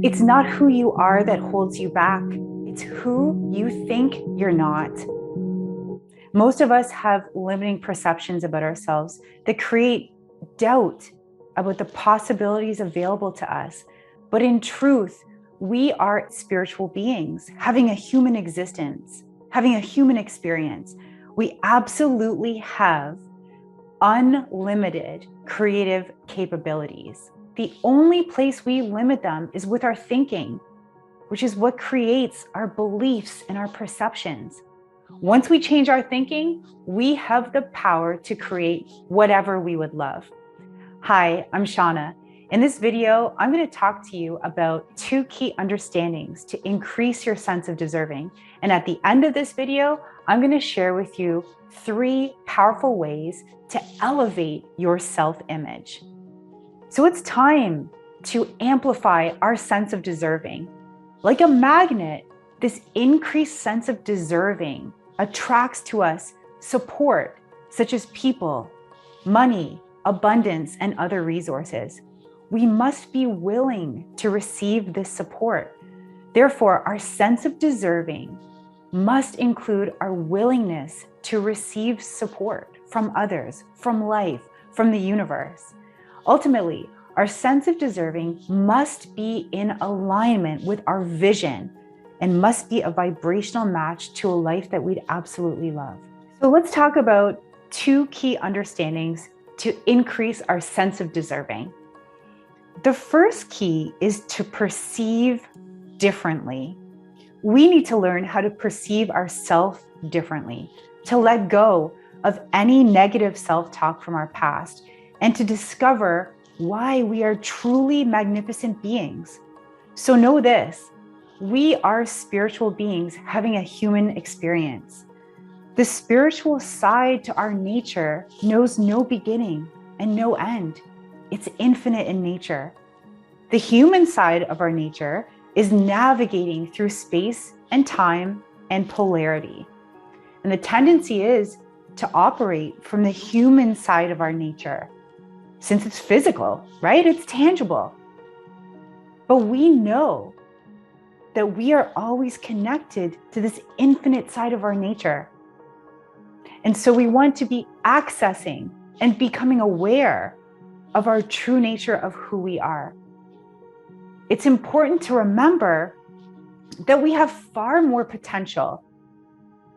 It's not who you are that holds you back. It's who you think you're not. Most of us have limiting perceptions about ourselves that create doubt about the possibilities available to us. But in truth, we are spiritual beings having a human existence, having a human experience. We absolutely have unlimited creative capabilities. The only place we limit them is with our thinking, which is what creates our beliefs and our perceptions. Once we change our thinking, we have the power to create whatever we would love. Hi, I'm Shauna. In this video, I'm going to talk to you about 2 key understandings to increase your sense of deserving. And at the end of this video, I'm going to share with you 3 powerful ways to elevate your self-image. So it's time to amplify our sense of deserving. Like a magnet, this increased sense of deserving attracts to us support, such as people, money, abundance, and other resources. We must be willing to receive this support. Therefore, our sense of deserving must include our willingness to receive support from others, from life, from the universe. Ultimately, our sense of deserving must be in alignment with our vision and must be a vibrational match to a life that we'd absolutely love. So let's talk about 2 key understandings to increase our sense of deserving. The first key is to perceive differently. We need to learn how to perceive ourselves differently, to let go of any negative self-talk from our past, and to discover why we are truly magnificent beings. So know this, we are spiritual beings having a human experience. The spiritual side to our nature knows no beginning and no end. It's infinite in nature. The human side of our nature is navigating through space and time and polarity. And the tendency is to operate from the human side of our nature, since it's physical, right? It's tangible. But we know that we are always connected to this infinite side of our nature. And so we want to be accessing and becoming aware of our true nature of who we are. It's important to remember that we have far more potential.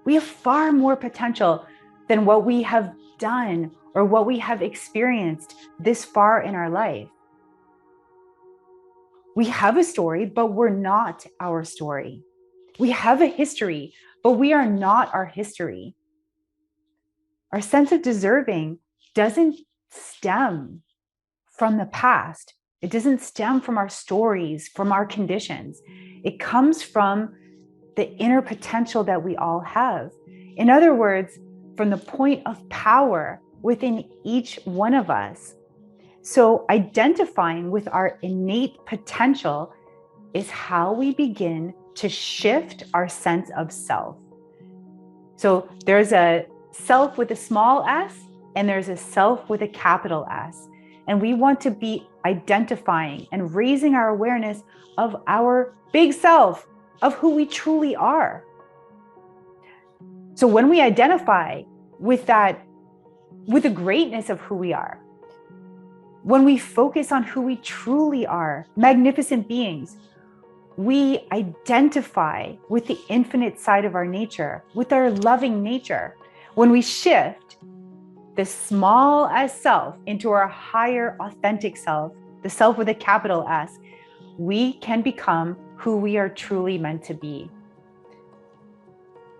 We have far more potential than what we have done or what we have experienced this far in our life. We have a story, but we're not our story. We have a history, but we are not our history. Our sense of deserving doesn't stem from the past. It doesn't stem from our stories, from our conditions. It comes from the inner potential that we all have. In other words, from the point of power within each one of us. So identifying with our innate potential is how we begin to shift our sense of self. So there's a self with a small s and there's a self with a capital S. And we want to be identifying and raising our awareness of our big self, of who we truly are. So when we identify with the greatness of who we are, when we focus on who we truly are, magnificent beings, we identify with the infinite side of our nature, with our loving nature. When we shift the small s self into our higher authentic self, the self with a capital S, we can become who we are truly meant to be.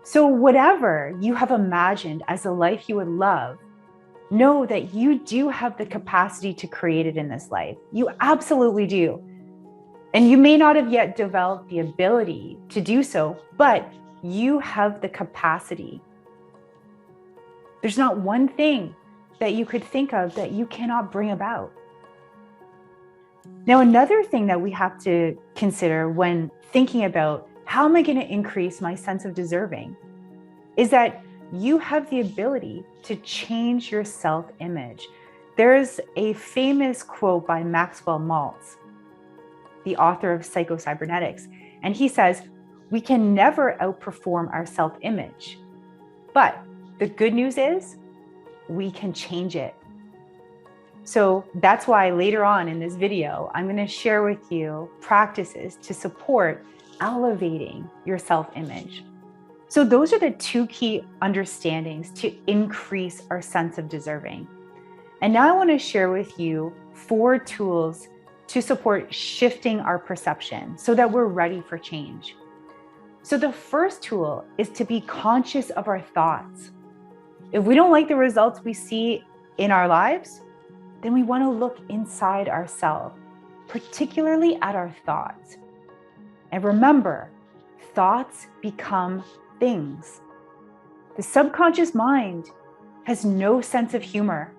So whatever you have imagined as a life you would love, know that you do have the capacity to create it in this life. You absolutely do. And you may not have yet developed the ability to do so, but you have the capacity. There's not one thing that you could think of that you cannot bring about. Now, another thing that we have to consider when thinking about how am I going to increase my sense of deserving is that you have the ability to change your self-image. There's a famous quote by Maxwell Maltz. the author of Psycho-Cybernetics. And he says, we can never outperform our self-image. But the good news is we can change it. So that's why later on in this video, I'm going to share with you practices to support elevating your self-image. So those are the two key understandings to increase our sense of deserving. And now I want to share with you 4 tools to support shifting our perception so that we're ready for change. So the first tool is to be conscious of our thoughts. If we don't like the results we see in our lives, then we want to look inside ourselves, particularly at our thoughts. And remember, thoughts become things. The subconscious mind has no sense of humor.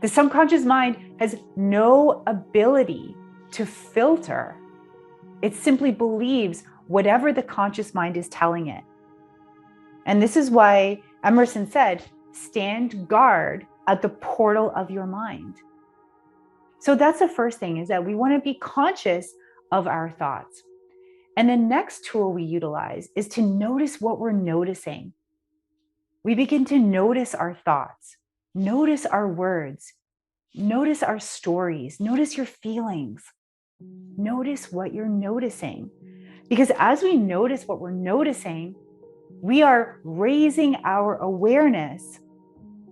The subconscious mind has no ability to filter. It simply believes whatever the conscious mind is telling it. And this is why Emerson said, stand guard at the portal of your mind. So that's the first thing, is that we want to be conscious of our thoughts. And the next tool we utilize is to notice what we're noticing. We begin to notice our thoughts, notice our words, notice our stories, notice your feelings. Notice what you're noticing. Because as we notice what we're noticing, we are raising our awareness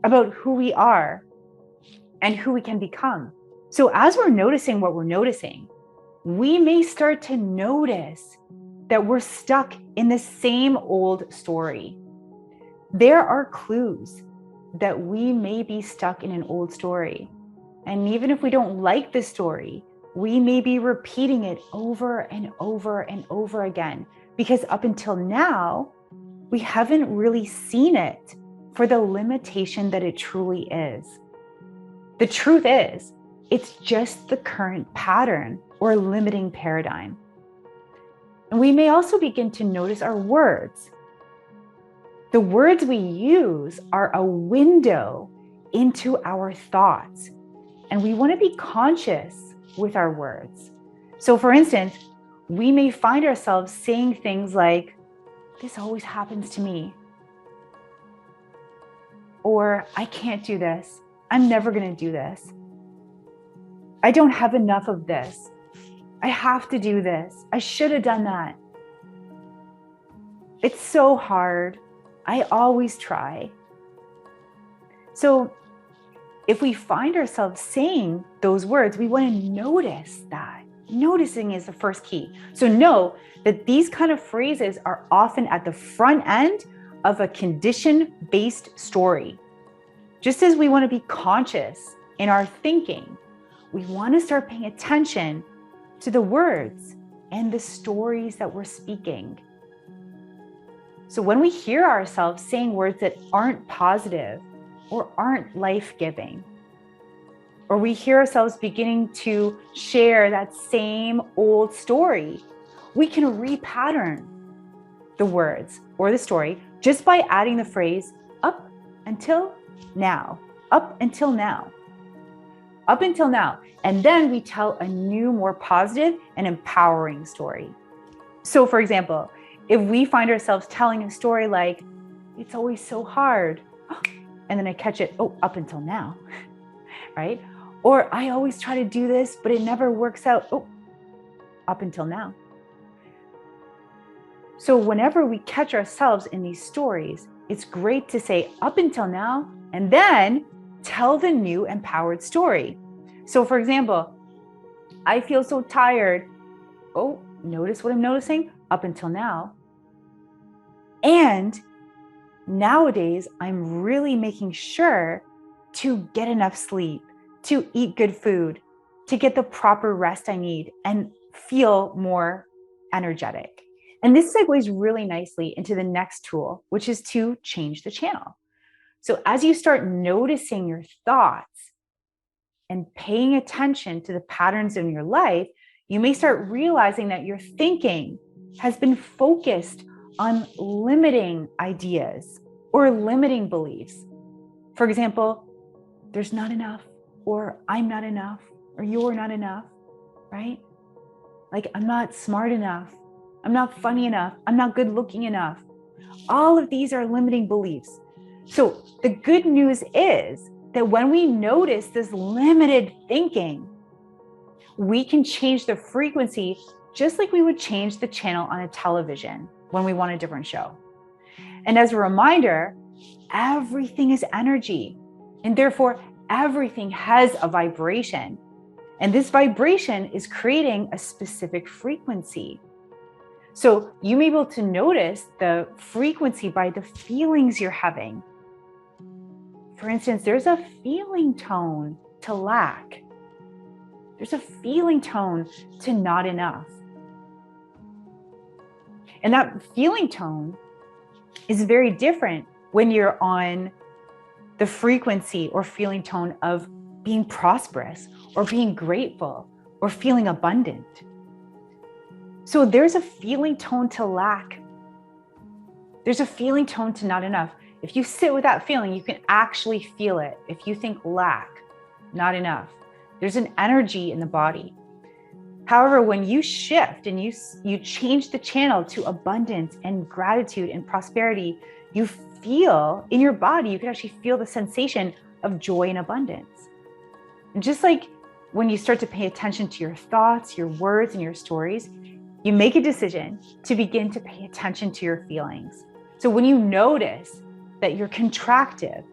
about who we are and who we can become. So as we're noticing what we're noticing, we may start to notice that we're stuck in the same old story. There are clues that we may be stuck in an old story. And even if we don't like the story, we may be repeating it over and over and over again, because up until now, we haven't really seen it for the limitation that it truly is. The truth is, it's just the current pattern or limiting paradigm. And we may also begin to notice our words. The words we use are a window into our thoughts, and we want to be conscious with our words. So for instance, we may find ourselves saying things like, this always happens to me. Or I can't do this. I'm never going to do this. I don't have enough of this. I have to do this. I should have done that. It's so hard. I always try. So if we find ourselves saying those words, we want to notice that. Noticing is the first key. So know that these kind of phrases are often at the front end of a condition-based story. Just as we want to be conscious in our thinking, we want to start paying attention to the words and the stories that we're speaking. So when we hear ourselves saying words that aren't positive or aren't life-giving, or we hear ourselves beginning to share that same old story, we can repattern the words or the story just by adding the phrase up until now, up until now, up until now. And then we tell a new, more positive and empowering story. So for example, if we find ourselves telling a story like, it's always so hard, and then I catch it, oh, up until now, right? Or I always try to do this, but it never works out, oh, up until now. So whenever we catch ourselves in these stories, it's great to say up until now, and then tell the new empowered story. So for example, I feel so tired. Oh, notice what I'm noticing up until now. And nowadays, I'm really making sure to get enough sleep, to eat good food, to get the proper rest I need and feel more energetic. And this segues really nicely into the next tool, which is to change the channel. So as you start noticing your thoughts and paying attention to the patterns in your life, you may start realizing that your thinking has been focused on limiting ideas or limiting beliefs. For example, there's not enough, or I'm not enough, or you're not enough, right? Like, I'm not smart enough. I'm not funny enough. I'm not good looking enough. All of these are limiting beliefs. So the good news is that when we notice this limited thinking, we can change the frequency just like we would change the channel on a television when we want a different show. And as a reminder, everything is energy, and therefore everything has a vibration. And this vibration is creating a specific frequency. So you may be able to notice the frequency by the feelings you're having. For instance, there's a feeling tone to lack. There's a feeling tone to not enough. And that feeling tone is very different when you're on the frequency or feeling tone of being prosperous or being grateful or feeling abundant. So there's a feeling tone to lack. There's a feeling tone to not enough. If you sit with that feeling, you can actually feel it. If you think lack, not enough, there's an energy in the body. However, when you shift and you change the channel to abundance and gratitude and prosperity, you feel in your body, you can actually feel the sensation of joy and abundance. And just like when you start to pay attention to your thoughts, your words, and your stories, you make a decision to begin to pay attention to your feelings. So when you notice that you're contracted,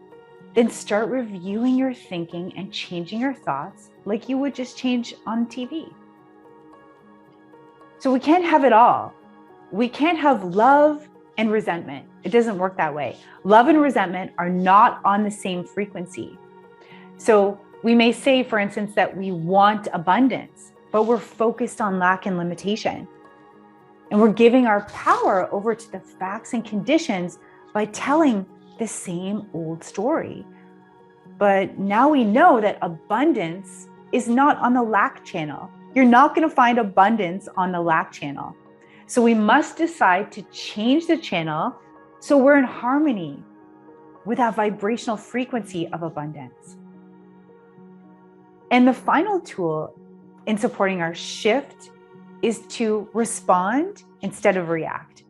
then start reviewing your thinking and changing your thoughts like you would just change on TV. So we can't have it all. We can't have love and resentment. It doesn't work that way. Love and resentment are not on the same frequency. So we may say, for instance, that we want abundance, but we're focused on lack and limitation. And we're giving our power over to the facts and conditions by telling the same old story. But now we know that abundance is not on the lack channel. You're not going to find abundance on the lack channel. So we must decide to change the channel so we're in harmony with that vibrational frequency of abundance. And the final tool in supporting our shift is to respond instead of react.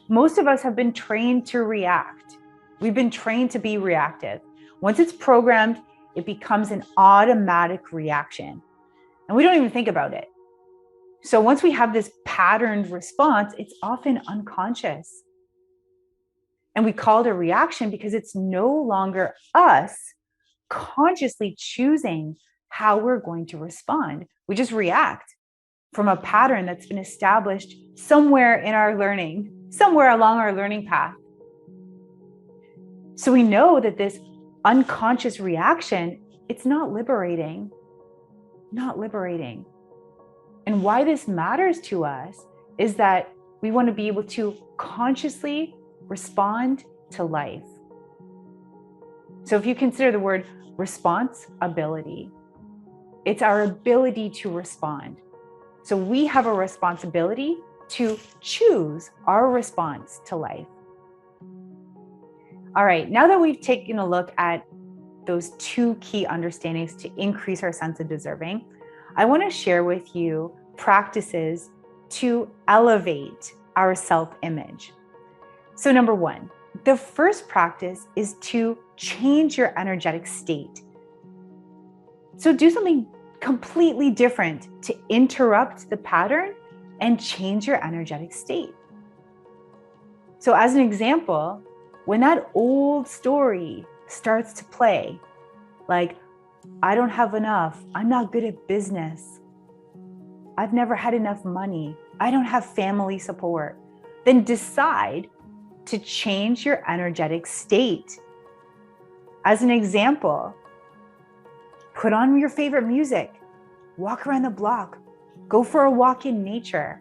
Most of us have been trained to react. We've been trained to be reactive. Once it's programmed, it becomes an automatic reaction. And we don't even think about it. So once we have this patterned response, it's often unconscious. And we call it a reaction because it's no longer us consciously choosing how we're going to respond. We just react from a pattern that's been established somewhere in our learning, somewhere along our learning path. So we know that this unconscious reaction, it's not liberating. Not liberating. And why this matters to us is that we want to be able to consciously respond to life. So if you consider the word responsibility, it's our ability to respond. So we have a responsibility to choose our response to life. All right, now that we've taken a look at those two key understandings to increase our sense of deserving, I want to share with you practices to elevate our self-image. So number one, the first practice is to change your energetic state. So do something completely different to interrupt the pattern and change your energetic state. So as an example, when that old story starts to play, like, I don't have enough, I'm not good at business, I've never had enough money, I don't have family support, then decide to change your energetic state. As an example, put on your favorite music, walk around the block, go for a walk in nature,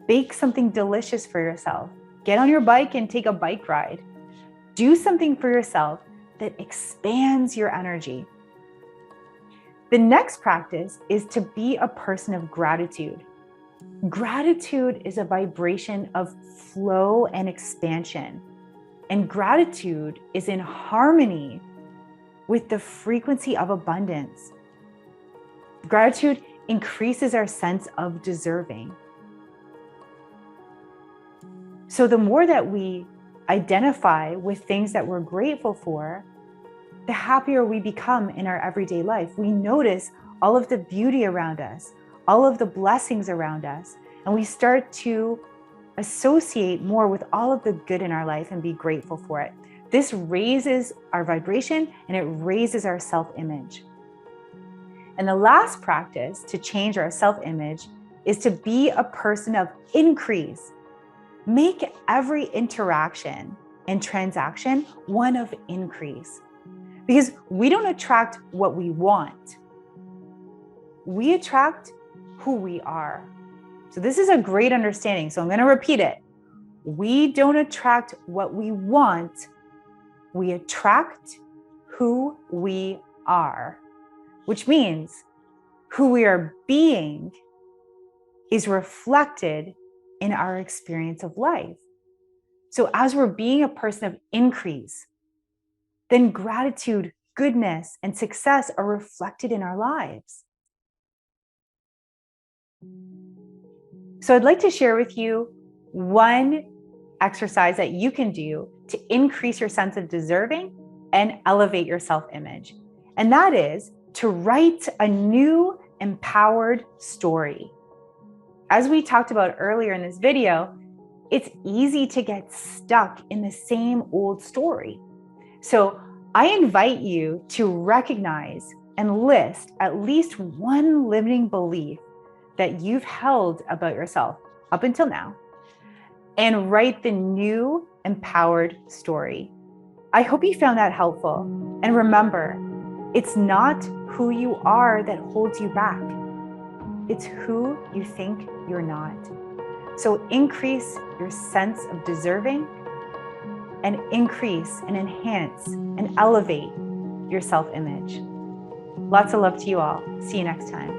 bake something delicious for yourself, get on your bike and take a bike ride. Do something for yourself that expands your energy. The next practice is to be a person of gratitude. Gratitude is a vibration of flow and expansion. And gratitude is in harmony with the frequency of abundance. Gratitude increases our sense of deserving. So the more that we identify with things that we're grateful for, the happier we become in our everyday life. We notice all of the beauty around us, all of the blessings around us, and we start to associate more with all of the good in our life and be grateful for it. This raises our vibration and it raises our self-image. And the last practice to change our self-image is to be a person of increase. Make every interaction and transaction one of increase. Because we don't attract what we want. We attract who we are. So this is a great understanding. So I'm going to repeat it. We don't attract what we want. We attract who we are, which means who we are being is reflected in our experience of life. So as we're being a person of increase, then gratitude, goodness, and success are reflected in our lives. So I'd like to share with you one exercise that you can do to increase your sense of deserving and elevate your self-image. And that is to write a new empowered story. As we talked about earlier in this video, it's easy to get stuck in the same old story. So I invite you to recognize and list at least one limiting belief that you've held about yourself up until now, and write the new empowered story. I hope you found that helpful. And remember, it's not who you are that holds you back. It's who you think you're not. So increase your sense of deserving and increase and enhance and elevate your self-image. Lots of love to you all. See you next time.